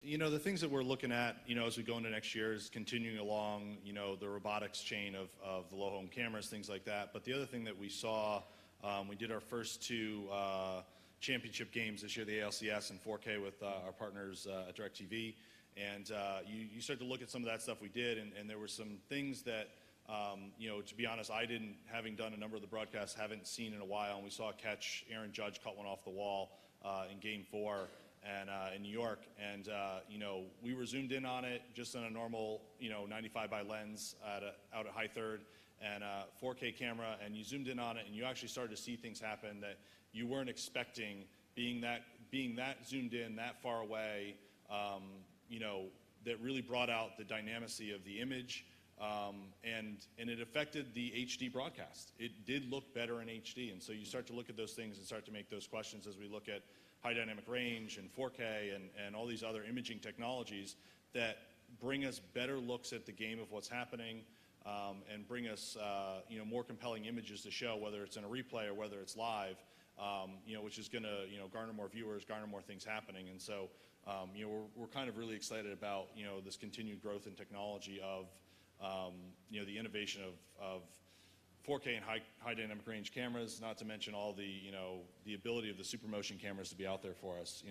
The things that we're looking at, as we go into next year is continuing along, the robotics chain of the low home cameras, things like that. But the other thing that we saw, we did our first two championship games this year, the ALCS and 4K with our partners at DirecTV. And you start to look at some of that stuff we did, and there were some things that, to be honest, I didn't, having done a number of the broadcasts, haven't seen in a while. And we saw a catch, Aaron Judge cut one off the wall in Game 4 and in New York. And, we were zoomed in on it just on a normal, 95 by lens out at high third and 4K camera. And you zoomed in on it, and you actually started to see things happen that you weren't expecting, being that zoomed in, that far away, that really brought out the dynamicy of the image. And it affected the HD broadcast. It did look better in HD, and so you start to look at those things and start to make those questions as we look at high dynamic range and 4K and all these other imaging technologies that bring us better looks at the game of what's happening, and bring us more compelling images to show, whether it's in a replay or whether it's live, which is going to garner more viewers, garner more things happening. And so we're kind of really excited about this continued growth in technology of the innovation of 4K and high dynamic range cameras, not to mention all the the ability of the super motion cameras to be out there for us.